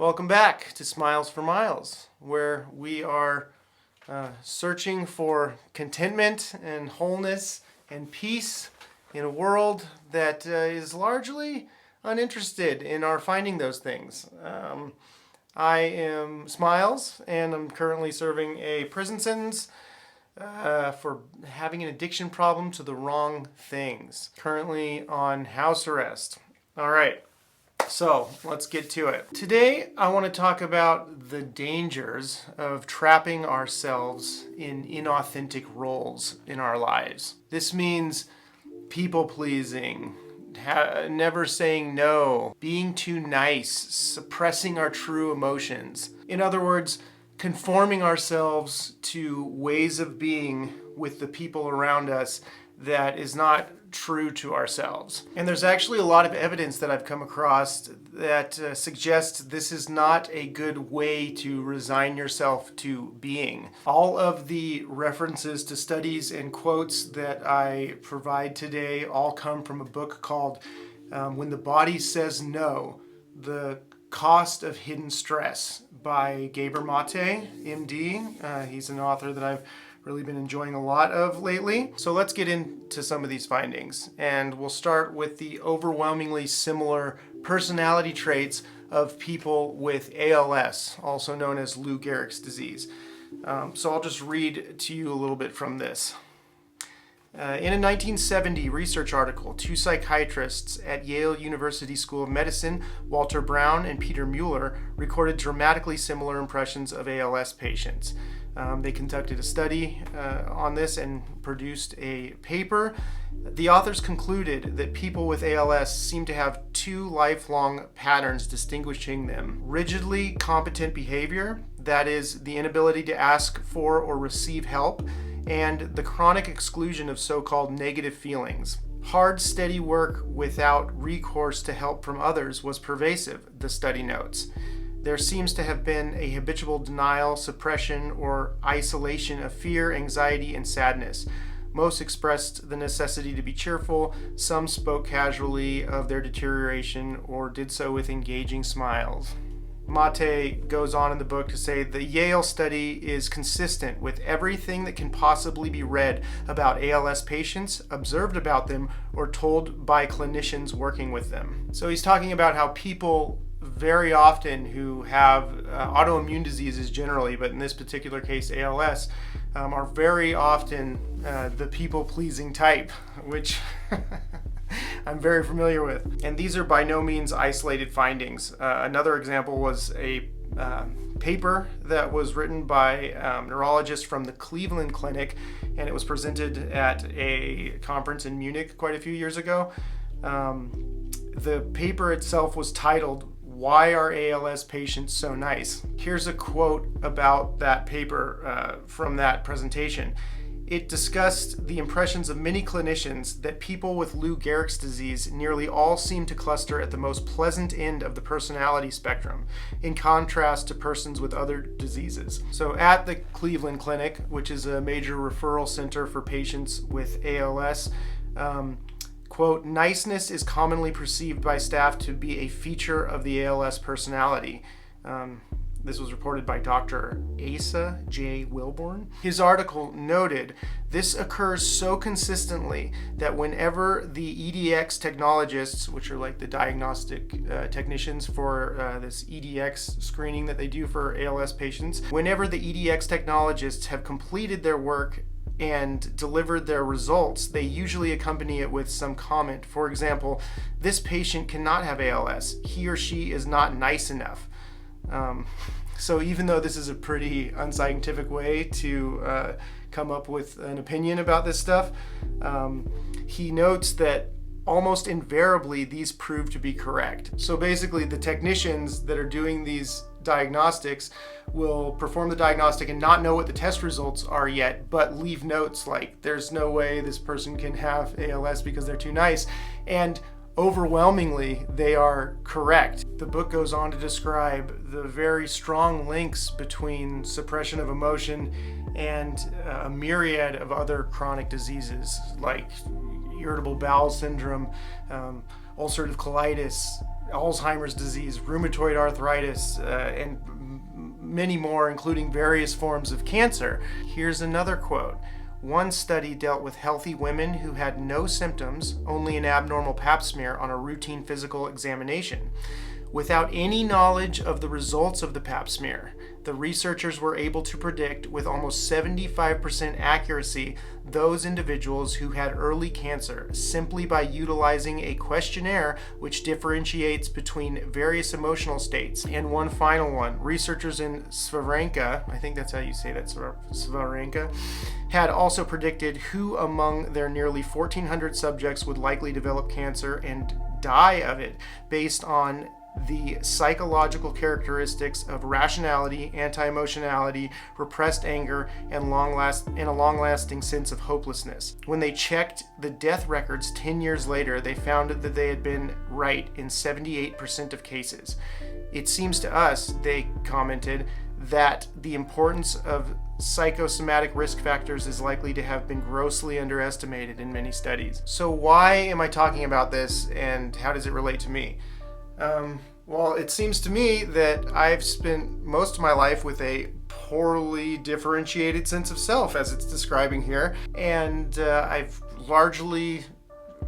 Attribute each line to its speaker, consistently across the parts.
Speaker 1: Welcome back to Smiles for Miles, where we are searching for contentment and wholeness and peace in a world that is largely uninterested in our finding those things. I am Smiles, and I'm currently serving a prison sentence for having an addiction problem to the wrong things. Currently on house arrest. All right. So let's get to it. Today, I want to talk about the dangers of trapping ourselves in inauthentic roles in our lives. This means people pleasing, never saying no, being too nice, suppressing our true emotions. In other words, conforming ourselves to ways of being with the people around us that is not true to ourselves. And there's actually a lot of evidence that I've come across that suggests this is not a good way to resign yourself to being. All of the references to studies and quotes that I provide today all come from a book called When the Body Says No, The Cost of Hidden Stress by Gabor Mate, MD. He's an author that I've really been enjoying a lot of lately. So let's get into some of these findings. And we'll start with the overwhelmingly similar personality traits of people with ALS, also known as Lou Gehrig's disease. So I'll just read to you a little bit from this. In a 1970 research article, two psychiatrists at Yale University School of Medicine, Walter Brown and Peter Mueller, recorded dramatically similar impressions of ALS patients. They conducted a study on this and produced a paper. The authors concluded that people with ALS seem to have two lifelong patterns distinguishing them: rigidly competent behavior, that is, the inability to ask for or receive help, and the chronic exclusion of so-called negative feelings. Hard, steady work without recourse to help from others was pervasive, the study notes. There seems to have been a habitual denial, suppression, or isolation of fear, anxiety, and sadness. Most expressed the necessity to be cheerful. Some spoke casually of their deterioration or did so with engaging smiles. Mate goes on in the book to say the Yale study is consistent with everything that can possibly be read about ALS patients, observed about them, or told by clinicians working with them. So he's talking about how people very often who have autoimmune diseases generally, but in this particular case ALS, are very often the people-pleasing type, which I'm very familiar with. And these are by no means isolated findings. Another example was a paper that was written by neurologists from the Cleveland Clinic, and it was presented at a conference in Munich quite a few years ago. The paper itself was titled, "Why Are ALS Patients So Nice?" Here's a quote about that paper from that presentation. It discussed the impressions of many clinicians that people with Lou Gehrig's disease nearly all seem to cluster at the most pleasant end of the personality spectrum, in contrast to persons with other diseases. So at the Cleveland Clinic, which is a major referral center for patients with ALS, quote, "Niceness is commonly perceived by staff to be a feature of the ALS personality." This was reported by Dr. Asa J. Wilborn. His article noted, "This occurs so consistently that whenever the EDX technologists," which are like the diagnostic technicians for this EDX screening that they do for ALS patients, whenever the EDX technologists have completed their work and delivered their results, they usually accompany it with some comment. For example, "This patient cannot have ALS. He or she is not nice enough." So even though this is a pretty unscientific way to come up with an opinion about this stuff, he notes that almost invariably these prove to be correct. So basically the technicians that are doing these diagnostics will perform the diagnostic and not know what the test results are yet, but leave notes like, "There's no way this person can have ALS because they're too nice." And overwhelmingly, they are correct. The book goes on to describe the very strong links between suppression of emotion and a myriad of other chronic diseases like irritable bowel syndrome, ulcerative colitis, Alzheimer's disease, rheumatoid arthritis, and many more, including various forms of cancer. Here's another quote. One study dealt with healthy women who had no symptoms, only an abnormal pap smear on a routine physical examination. Without any knowledge of the results of the pap smear, the researchers were able to predict with almost 75% accuracy those individuals who had early cancer simply by utilizing a questionnaire which differentiates between various emotional states. And one final one, researchers in Svarenka, I think that's how you say that, Svarenka, had also predicted who among their nearly 1,400 subjects would likely develop cancer and die of it based on the psychological characteristics of rationality, anti-emotionality, repressed anger, and a long-lasting sense of hopelessness. When they checked the death records 10 years later, they found that they had been right in 78% of cases. It seems to us, they commented, that the importance of psychosomatic risk factors is likely to have been grossly underestimated in many studies. So why am I talking about this, and how does it relate to me? Well, it seems to me that I've spent most of my life with a poorly differentiated sense of self, as it's describing here, and I've largely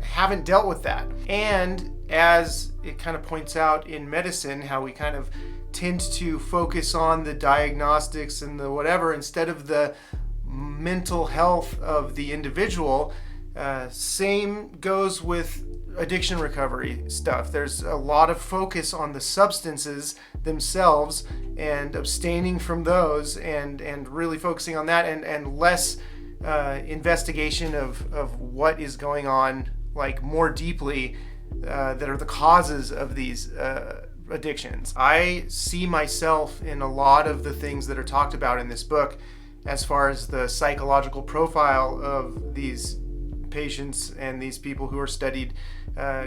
Speaker 1: haven't dealt with that. And as it kind of points out in medicine, how we kind of tend to focus on the diagnostics and the whatever instead of the mental health of the individual. Same goes with addiction recovery stuff. There's a lot of focus on the substances themselves and abstaining from those and really focusing on that and less investigation of what is going on like more deeply that are the causes of these addictions. I see myself in a lot of the things that are talked about in this book as far as the psychological profile of these patients and these people who are studied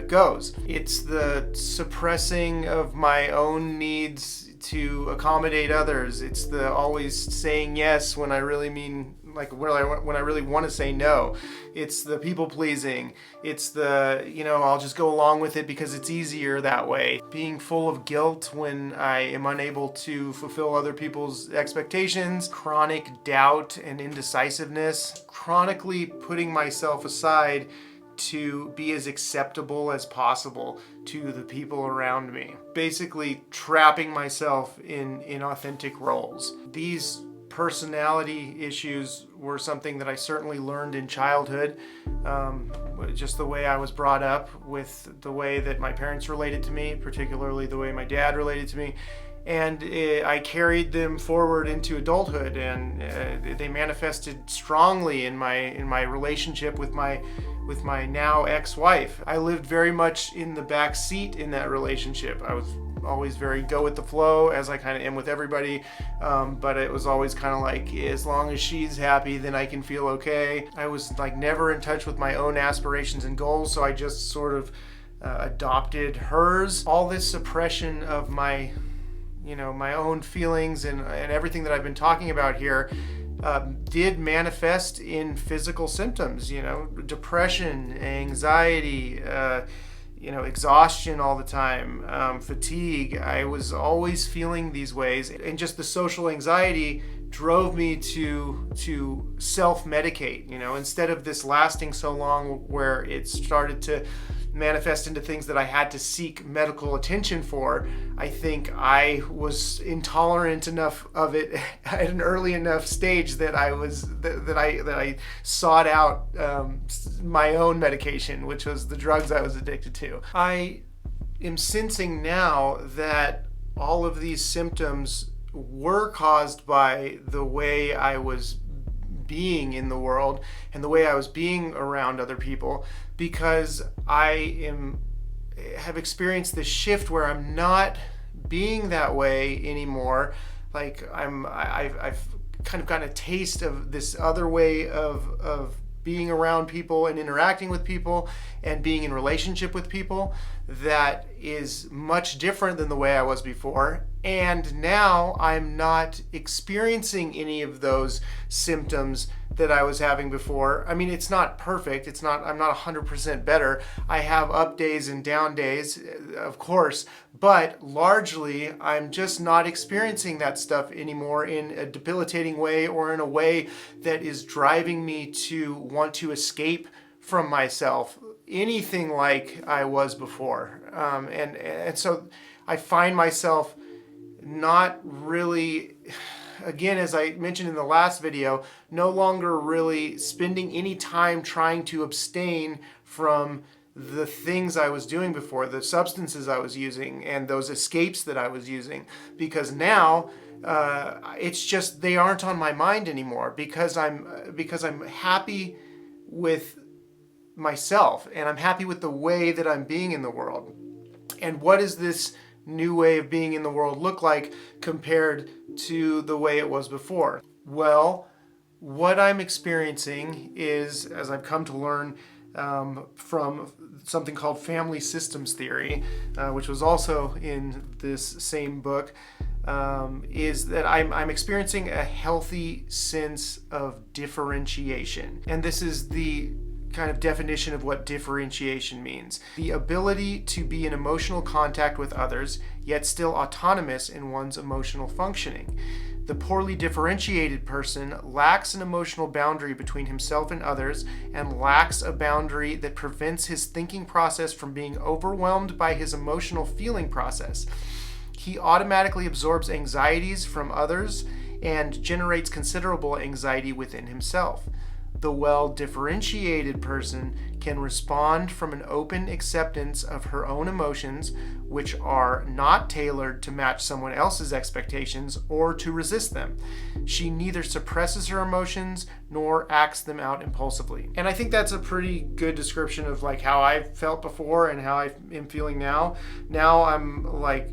Speaker 1: goes. It's the suppressing of my own needs to accommodate others. It's the always saying yes when I really mean, like when I really want to say no. It's the people pleasing. It's the, I'll just go along with it because it's easier that way. Being full of guilt when I am unable to fulfill other people's expectations. Chronic doubt and indecisiveness. Chronically putting myself aside to be as acceptable as possible to the people around me. Basically trapping myself in inauthentic roles. These personality issues were something that I certainly learned in childhood, just the way I was brought up, with the way that my parents related to me, particularly the way my dad related to me. And I carried them forward into adulthood, and they manifested strongly in my relationship with my now ex-wife. I lived very much in the back seat in that relationship. I was always very go with the flow, as I kind of am with everybody, but it was always kind of like, as long as she's happy, then I can feel okay. I was like never in touch with my own aspirations and goals, so I just sort of adopted hers. All this suppression of my own feelings and everything that I've been talking about here did manifest in physical symptoms, depression, anxiety, exhaustion all the time, fatigue. I was always feeling these ways, and just the social anxiety drove me to self-medicate, instead of this lasting so long where it started to manifest into things that I had to seek medical attention for. I think I was intolerant enough of it at an early enough stage that I sought out my own medication, which was the drugs I was addicted to. I am sensing now that all of these symptoms were caused by the way I was being in the world and the way I was being around other people, because I have experienced this shift where I'm not being that way anymore. Like I've kind of gotten a taste of this other way of being around people and interacting with people and being in relationship with people that is much different than the way I was before. And now I'm not experiencing any of those symptoms that I was having before. I mean, it's not perfect. I'm not 100% better. I have up days and down days, of course, but largely I'm just not experiencing that stuff anymore in a debilitating way or in a way that is driving me to want to escape from myself, anything like I was before. And so I find myself not really, again, as I mentioned in the last video, no longer really spending any time trying to abstain from the things I was doing before, the substances I was using, and those escapes that I was using, because now it's just they aren't on my mind anymore because I'm happy with myself and I'm happy with the way that I'm being in the world. And what is this new way of being in the world look like compared to the way it was before? Well, what I'm experiencing is, as I've come to learn from something called family systems theory, which was also in this same book, is that I'm experiencing a healthy sense of differentiation. And this is the kind of definition of what differentiation means. The ability to be in emotional contact with others, yet still autonomous in one's emotional functioning. The poorly differentiated person lacks an emotional boundary between himself and others and lacks a boundary that prevents his thinking process from being overwhelmed by his emotional feeling process. He automatically absorbs anxieties from others and generates considerable anxiety within himself. The well-differentiated person can respond from an open acceptance of her own emotions, which are not tailored to match someone else's expectations or to resist them. She neither suppresses her emotions nor acts them out impulsively. And I think that's a pretty good description of like how I felt before and how I am feeling now. Now I'm like,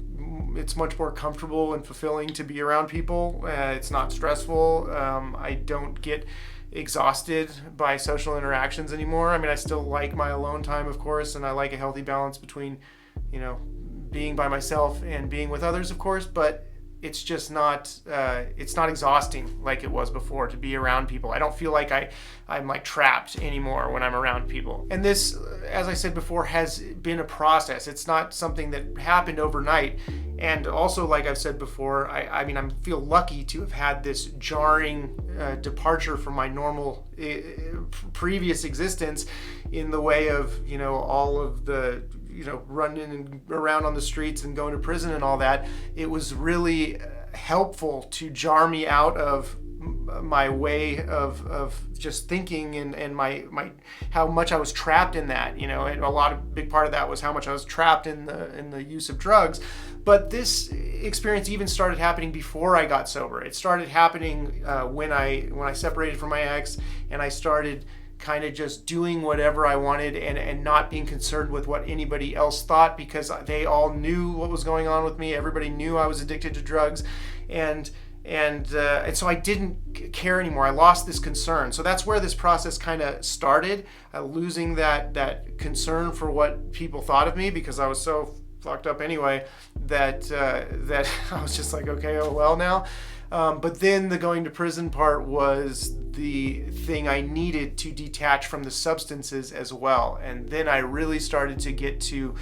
Speaker 1: it's much more comfortable and fulfilling to be around people. It's not stressful. I don't get exhausted by social interactions anymore. I mean, I still like my alone time, of course, and I like a healthy balance between, being by myself and being with others, of course, but it's just not exhausting like it was before to be around people. I don't feel like I'm like trapped anymore when I'm around people. And this, as I said before, has been a process. It's not something that happened overnight. And also, like I've said before, I mean, I feel lucky to have had this jarring departure from my normal previous existence in the way of, all of the, running around on the streets and going to prison and all that. It was really helpful to jar me out of my way of just thinking and my how much I was trapped in that, and a big part of that was how much I was trapped in the use of drugs. But this experience even started happening before I got sober. It started happening when I separated from my ex, and I started kind of just doing whatever I wanted and not being concerned with what anybody else thought, because they all knew what was going on with me. Everybody knew I was addicted to drugs, and so I didn't care anymore. I lost this concern. So that's where this process kind of started, losing that concern for what people thought of me, because I was so fucked up anyway that I was just like, okay, oh well now. But then the going to prison part was the thing I needed to detach from the substances as well. And then I really started to get to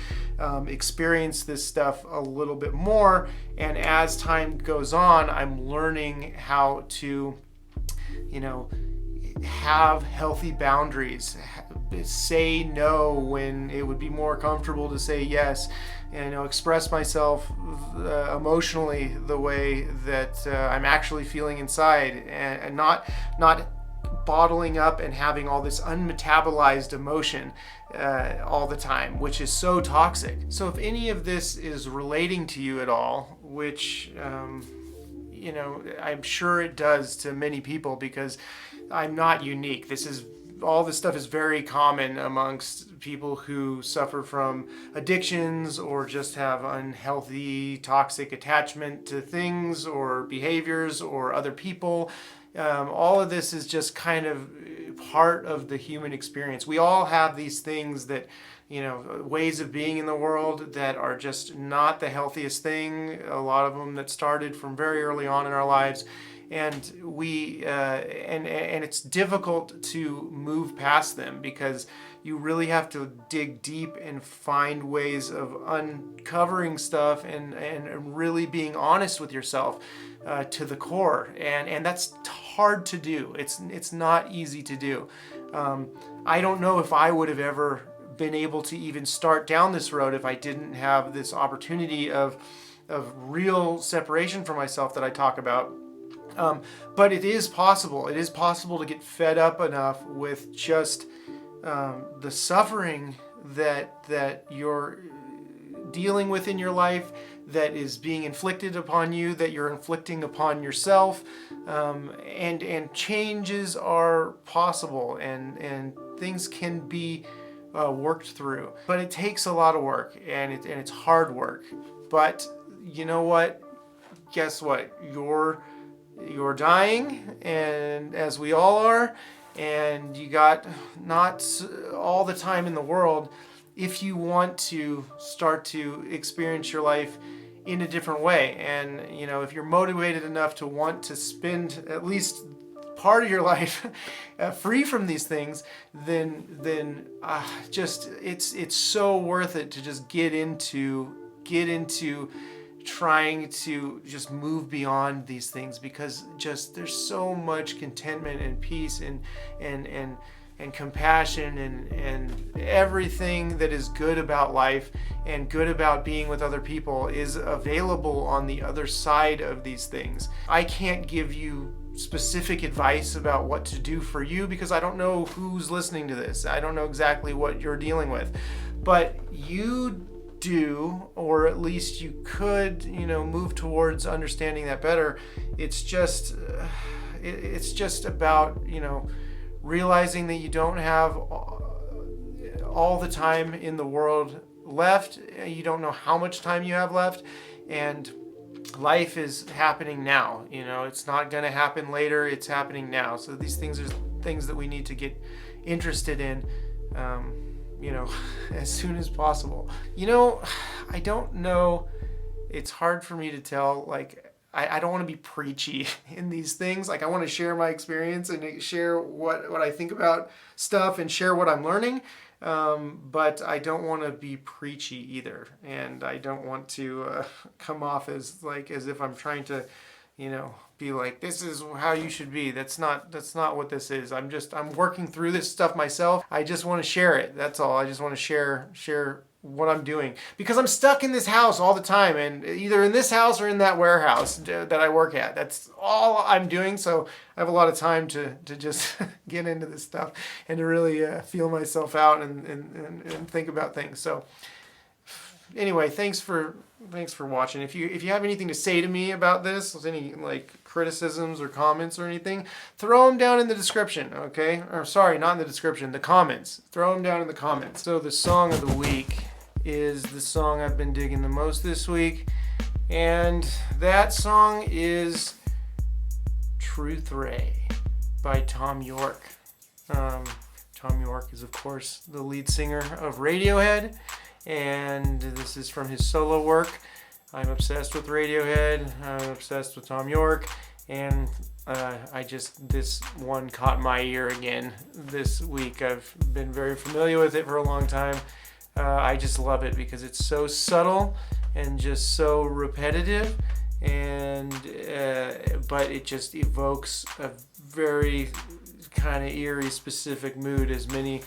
Speaker 1: experience this stuff a little bit more. And as time goes on, I'm learning how to, have healthy boundaries, say no when it would be more comfortable to say yes, and express myself emotionally the way that I'm actually feeling inside, and not bottling up and having all this unmetabolized emotion all the time, which is so toxic. So if any of this is relating to you at all, which I'm sure it does to many people, because I'm not unique. All this stuff is very common amongst people who suffer from addictions or just have unhealthy, toxic attachment to things or behaviors or other people. All of this is just kind of part of the human experience. We all have these things that ways of being in the world that are just not the healthiest thing. A lot of them that started from very early on in our lives, and and it's difficult to move past them because you really have to dig deep and find ways of uncovering stuff and really being honest with yourself to the core, and that's hard to do. It's not easy to do. I don't know if I would have ever been able to even start down this road if I didn't have this opportunity of real separation from myself that I talk about. But it is possible. It is possible to get fed up enough with just the suffering that you're dealing with in your life, that is being inflicted upon you, that you're inflicting upon yourself, and changes are possible, and things can be worked through. But it takes a lot of work, and it's hard work. But you know what? Guess what? You're dying, and as we all are, and you got not all the time in the world if you want to start to experience your life in a different way. And if you're motivated enough to want to spend at least part of your life free from these things, then just it's so worth it to just get into trying to just move beyond these things, because just there's so much contentment and peace and compassion and everything that is good about life and good about being with other people is available on the other side of these things. I can't give you specific advice about what to do for you because I don't know who's listening to this. I don't know exactly what you're dealing with, but you do, or at least you could, move towards understanding that better. It's just about, realizing that you don't have all the time in the world left. You don't know how much time you have left, and life is happening now. It's not going to happen later. It's happening now. So these things are things that we need to get interested in, as soon as possible. I don't know. It's hard for me to tell, I don't want to be preachy in these things. I want to share my experience and share what I think about stuff and share what I'm learning. But I don't want to be preachy either. And I don't want to come off as if I'm trying to, be like, this is how you should be. That's not what this is. I'm working through this stuff myself. I just want to share it. That's all. I just want to share what I'm doing, because I'm stuck in this house all the time, and either in this house or in that warehouse that I work at. That's all I'm doing. So I have a lot of time to just get into this stuff and to really feel myself out and think about things. So anyway, thanks for watching. If you have anything to say to me about this, any criticisms or comments or anything, throw them down in the description, okay? Or sorry, not in the description, the comments. Throw them down in the comments. So the song of the week is the song I've been digging the most this week, and that song is Truth Ray by Thom Yorke. Thom Yorke is, of course, the lead singer of Radiohead, and this is from his solo work. I'm obsessed with Radiohead. I'm obsessed with Thom Yorke, and this one caught my ear again this week. I've been very familiar with it for a long time. I just love it because it's so subtle and just so repetitive, and but it just evokes a very kind of eerie, specific mood, as many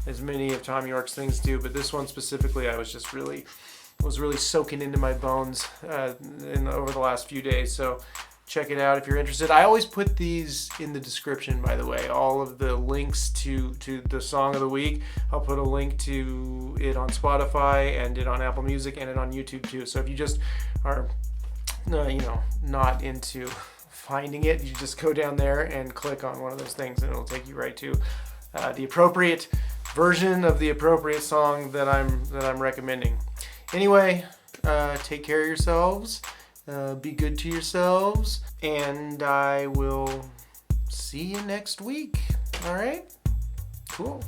Speaker 1: of Thom Yorke's things do. But this one specifically, I was really soaking into my bones over the last few days. So check it out if you're interested. I always put these in the description, by the way, all of the links to the song of the week. I'll put a link to it on Spotify and it on Apple Music and it on YouTube too. So if you just are not into finding it, you just go down there and click on one of those things and it'll take you right to the appropriate version of the appropriate song that I'm recommending. Anyway, take care of yourselves. Be good to yourselves, and I will see you next week. All right? Cool.